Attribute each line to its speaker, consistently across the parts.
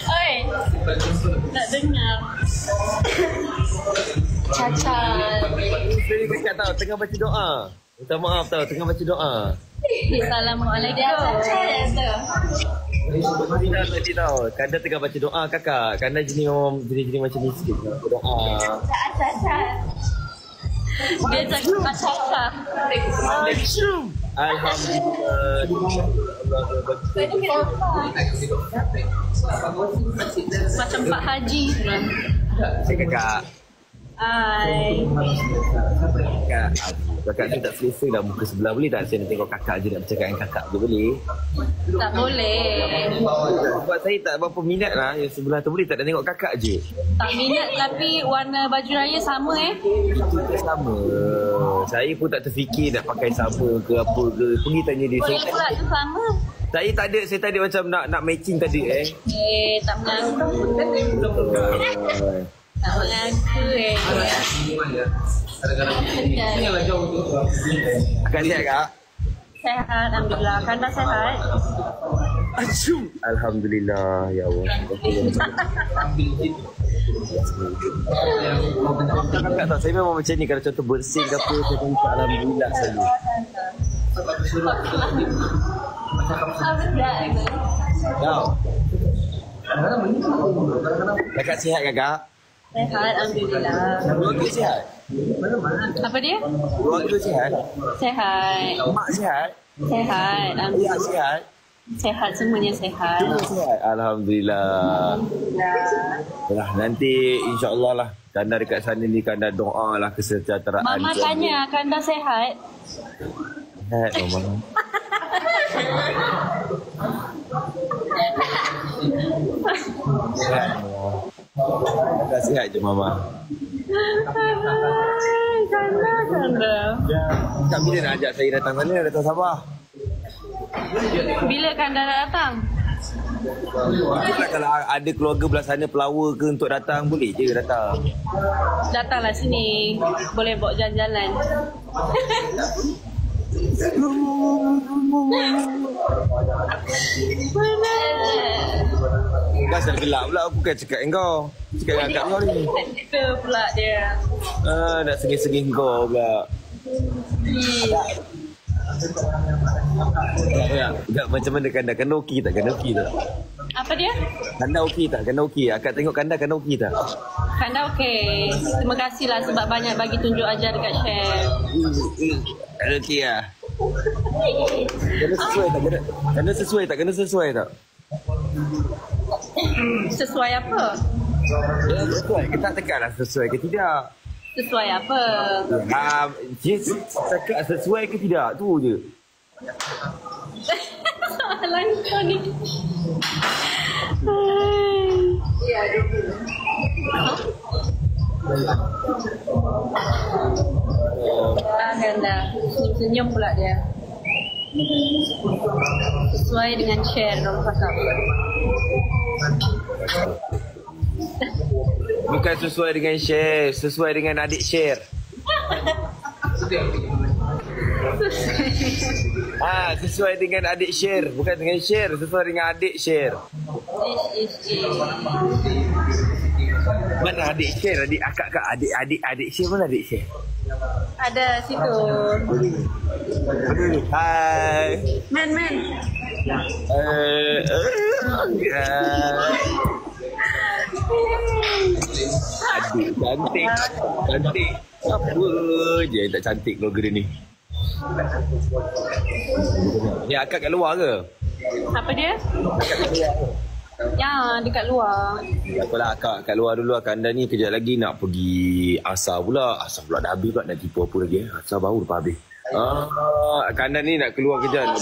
Speaker 1: Oi, tak dengar. Cacat.
Speaker 2: Saya dekat tahu tengah baca doa. Minta maaf tahu tengah baca doa.
Speaker 1: Assalamualaikum.
Speaker 2: Tadi tahu Kanda tengah baca doa kakak. Kanda jenis macam ni sikit. Doa.
Speaker 1: Dia cakap cacat.
Speaker 2: Alhamdulillah.
Speaker 1: Macam Pak Haji.
Speaker 2: Kakak.
Speaker 1: Hai.
Speaker 2: Kakak ni tak selesa dah muka sebelah. Boleh tak saya nak tengok kakak je nak bercakap dengan kakak tu boleh?
Speaker 1: Tak boleh.
Speaker 2: Sebab saya tak berapa minat lah yang sebelah tu. Boleh tak nak tengok kakak je?
Speaker 1: Tak minat tapi warna baju raya sama
Speaker 2: Sama. Saya pun tak terfikir nak pakai sama ke apa ke. Pergi tanya dia.
Speaker 1: Boleh pula tu sama.
Speaker 2: Saya tak ada macam nak matching tadi
Speaker 1: Tak mengaku. Tak mengaku
Speaker 2: Kakak sihat kak?
Speaker 1: Sehat, Alhamdulillah. Kanda sehat?
Speaker 2: Alhamdulillah. Ya Allah. Kakak tahu saya memang macam ni. Kalau contoh bersin ke apa, saya akan ucap Alhamdulillah selalu. Tahu? Kakak sihat kakak?
Speaker 1: Sehat, Alhamdulillah.
Speaker 2: Keluarga sihat?
Speaker 1: Apa dia?
Speaker 2: Keluarga sihat?
Speaker 1: Sehat.
Speaker 2: Mak sihat?
Speaker 1: Sehat,
Speaker 2: Ayah
Speaker 1: Alhamdulillah.
Speaker 2: sihat?
Speaker 1: Sehat, semuanya sehat.
Speaker 2: Semua sihat? Alhamdulillah. Lah, nanti insyaAllah lah Kanda dekat sana ni Kanda doa lah kesejahteraan.
Speaker 1: Mama tanya, Kanda sehat?
Speaker 2: Sihat Mama. Sihat Mama. Kanda sihat je Mama.
Speaker 1: Kanda.
Speaker 2: Tak bila nak ajak saya datang sana, datang Sabah?
Speaker 1: Bila Kanda nak datang?
Speaker 2: Kalau ada keluarga belah sana pelawar ke untuk datang, boleh je datang.
Speaker 1: Datanglah sini. Boleh bawa jalan-jalan.
Speaker 2: Pasal gelap pula aku kan cakap dengan kau. Cakap dengan akak kau ni.
Speaker 1: Itu pula dia.
Speaker 2: Nak sengih-sengih kau pula. Tak, macam mana Kanda? Kanda okey tak? Kanda okey tak?
Speaker 1: Apa dia?
Speaker 2: Kanda okey tak? Kanda okey? Akak tengok Kanda okey tak?
Speaker 1: Kanda okey. Terima kasihlah sebab banyak bagi tunjuk ajar dekat share.
Speaker 2: Kanda okey lah. Kanda sesuai tak? Kanda sesuai tak? Kanda sesuai tak?
Speaker 1: Sesuai apa?
Speaker 2: Ya, sesuai ke tak tekanlah sesuai ke tidak?
Speaker 1: Sesuai apa?
Speaker 2: Dia cakap sesuai ke tidak? Tu je.
Speaker 1: Soalan kau ni. Kanda. Senyum pula dia. Sesuai dengan share dong cakap.
Speaker 2: Bukan sesuai dengan share, sesuai dengan adik share. Sesuai dengan adik share, bukan dengan share, sesuai dengan adik share. Mana adik share? Adik akak adik share mana adik share?
Speaker 1: Ada situ.
Speaker 2: Hai.
Speaker 1: Men.
Speaker 2: Adik cantik. Apa je yang tak cantik keluarga dia ni. Ni akak kat luar ke?
Speaker 1: Apa dia?
Speaker 2: Akak kat luar ke?
Speaker 1: Ya, dekat luar.
Speaker 2: Apalah akak kat luar dulu. Kanda ni kejap lagi nak pergi asar pula. Asar pula dah habis pula. Nak tipu apa lagi asar baru lepas habis. Kanda ni nak keluar kejap.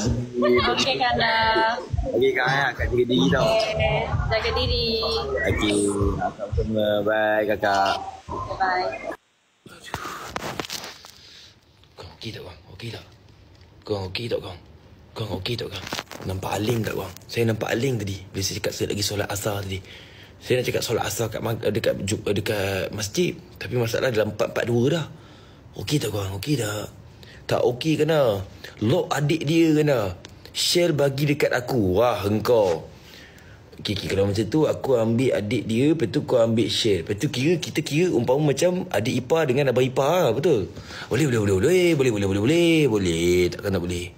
Speaker 1: Okey Kanda.
Speaker 2: Okey kak, akak jaga diri tau.
Speaker 1: Okay. Jaga diri.
Speaker 2: Okey, akak semua. Bye kakak.
Speaker 1: Bye.
Speaker 3: Kau okey tak bang? Okey tak? Kau okey tak kau? Kau okey tak kau? Nampak aling tak bang? Saya nampak aling tadi. Bila saya cakap saya lagi solat asar tadi. Saya nak cakap solat asar dekat masjid. Tapi masalah dalam 442 dah. Okey tak kau? Okey tak? Tak okey kena. Lock adik dia kena. Shell bagi dekat aku. Wah, engkau. Okay, kalau macam tu aku ambil adik dia, lepas tu kau ambil Shell. Lepas tu kita kira umpama macam adik ipar dengan abang ipar lah, betul? Boleh. Takkan tak boleh.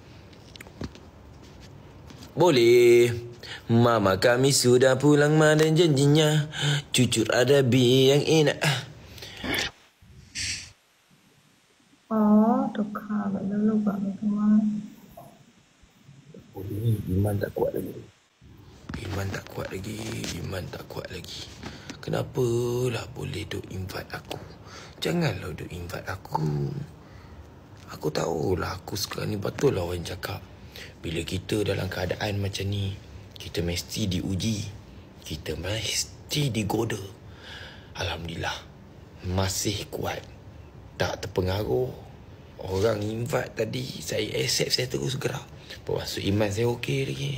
Speaker 3: Boleh. Mama kami sudah pulang dan janjinya cucur adabi yang enak.
Speaker 4: Oh, tukar dulu buat memang.
Speaker 2: Boleh, iman tak kuat lagi.
Speaker 3: Iman tak kuat lagi. Kenapalah boleh duk invite aku? Janganlah duk invite aku. Aku tahulah aku sekarang ni betul lah orang cakap. Bila kita dalam keadaan macam ni, kita mesti diuji. Kita mesti digoda. Alhamdulillah, masih kuat. Tak terpengaruh. Orang invite tadi, saya accept, saya terus gerak. Bermaksud iman saya okey lagi.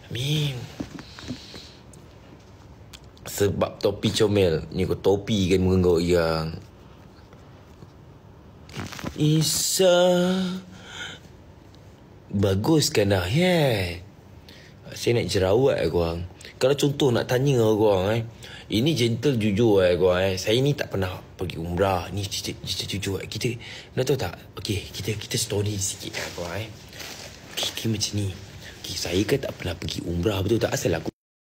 Speaker 3: Amin. Sebab topi comel. Ni kau topi kan muka kau yang Isa. Bagus kan dah, yeah. Saya nak jerawat korang. Kalau contoh nak tanya korang ini gentle jujur korang saya ni tak pernah pergi umrah. Ni jujur kita nak tahu tak? Okey, kita story sikit korang Okay, macam ni. Okay, saya kan tak pernah pergi umrah, betul tak? Asal aku